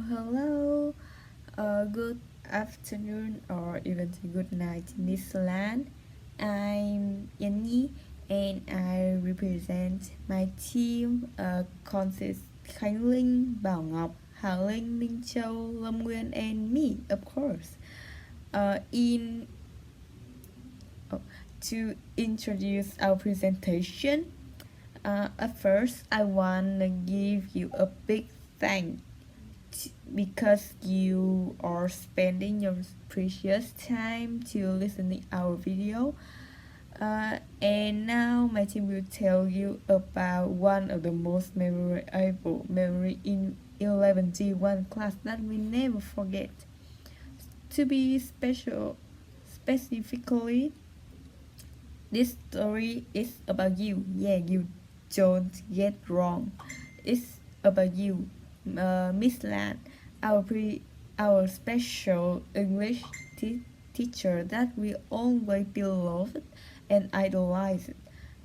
hello. Good afternoon or even good night, Miss Lan. I'm Yanni and I represent my team consists Khánh Linh, Bảo Ngọc, Hà Linh, Minh Châu, Lâm Nguyên, and me, of course. In To introduce our presentation, at first I want to give you a big thank because you are spending your precious time to listen to our video. And now my team will tell you about one of the most memorable memory in 11G1 class that we never forget. To be specifically, this story is about you. Yeah, you don't get wrong. It's about you, Miss Lan, our special English teacher that we always beloved and idolized.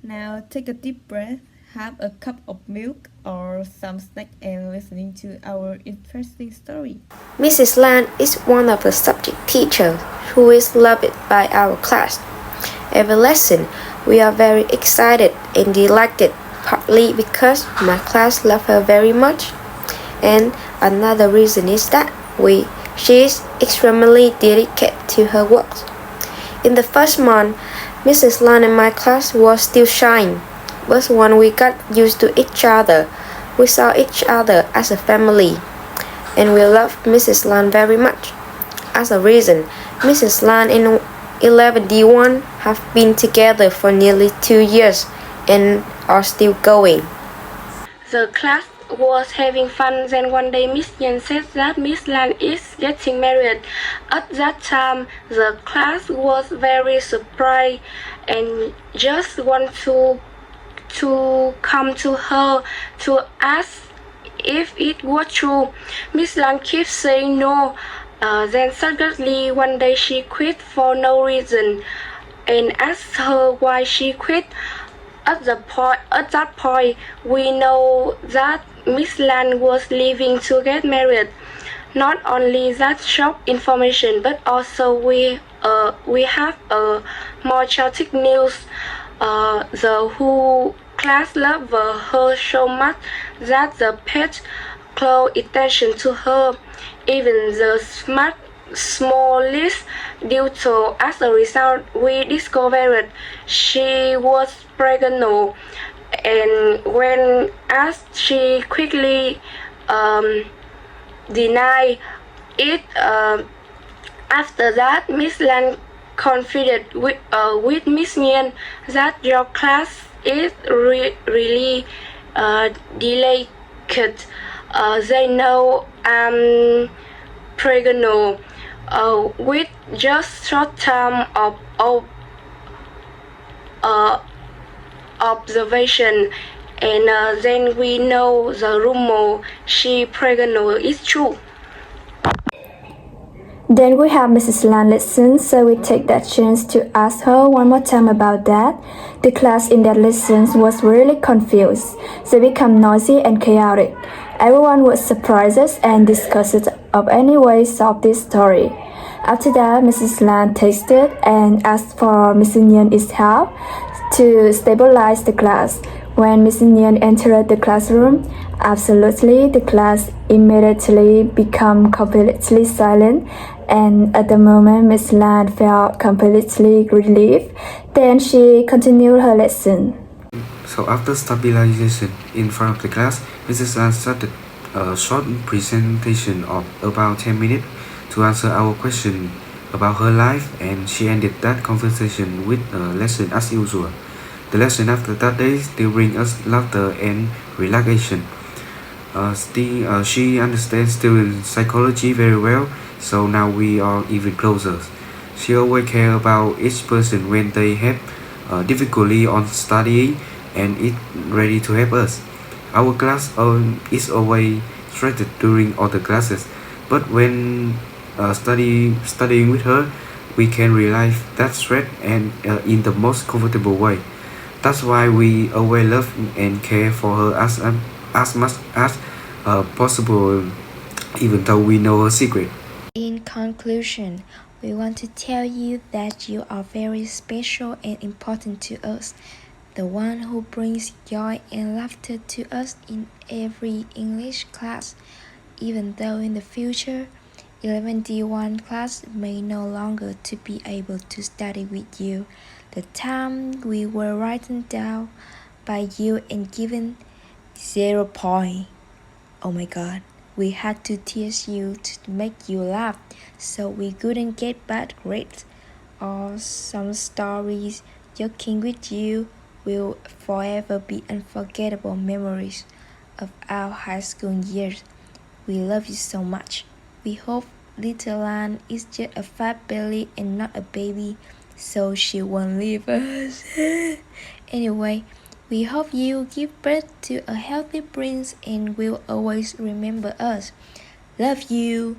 Now take a deep breath, have a cup of milk or some snack and listening to our interesting story. Mrs. Lan is one of the subject teachers who is loved by our class. Every lesson, we are very excited and delighted, partly because my class loves her very much, and another reason is that she is extremely dedicated to her work. In the first month, Mrs. Lan and my class was still shy, but when we got used to each other, we saw each other as a family, and we loved Mrs. Lan very much. As a reason, Mrs. Lan and 11D1 have been together for nearly 2 years and are still going. The class was having fun. Then one day Miss Yan said that Miss Lan is getting married. At that time, the class was very surprised and just want to come to her to ask if it was true. Miss Lan keeps saying no. Then suddenly one day she quit for no reason and asked her why she quit. At that point, we know that Miss Lan was leaving to get married. Not only that shock information, but also we have more chaotic news. The whole class loved her so much that the pet close attention to her. Even the smallest detail. As a result, we discovered she was pregnant, and when asked, she quickly denied it. After that, Miss Lan confided with Miss Nguyen that your class is really delicate. They know I'm pregnant with just short time of observation, and then we know the rumor she pregnant is true. Then we have Mrs. Lan listen, so we take that chance to ask her one more time about that. The class in that lesson was really confused. They become noisy and chaotic. Everyone was surprised and discussed of any ways of this story. After that, Mrs. Lan tasted and asked for Mrs. Nguyen's help to stabilize the class. When Mrs. Nguyen entered the classroom, absolutely the class immediately became completely silent, and at the moment Miss Lan felt completely relieved. Then she continued her lesson. So after stabilization in front of the class, Mrs. Lan started a short presentation of about 10 minutes to answer our question about her life, and she ended that conversation with a lesson as usual. The lesson after that day still bring us laughter and relaxation. She understands student psychology very well, so now we are even closer. She always cares about each person when they have difficulty on studying and is ready to help us. Our class is always stressed during all the classes, but when studying with her, we can relieve that stress and in the most comfortable way. That's why we always love and care for her as much as possible. even though we know her secret. In conclusion, we want to tell you that you are very special and important to us, the one who brings joy and laughter to us in every English class. Even though in the future, 11D1 class may no longer to be able to study with you, the time we were written down by you and given 0 point. Oh my god. We had to tease you to make you laugh, so we couldn't get bad grades. Or some stories joking with you will forever be unforgettable memories of our high school years. We love you so much. We hope little Lan is just a fat belly and not a baby, so she won't leave us. Anyway, we hope you give birth to a healthy prince and will always remember us. Love you.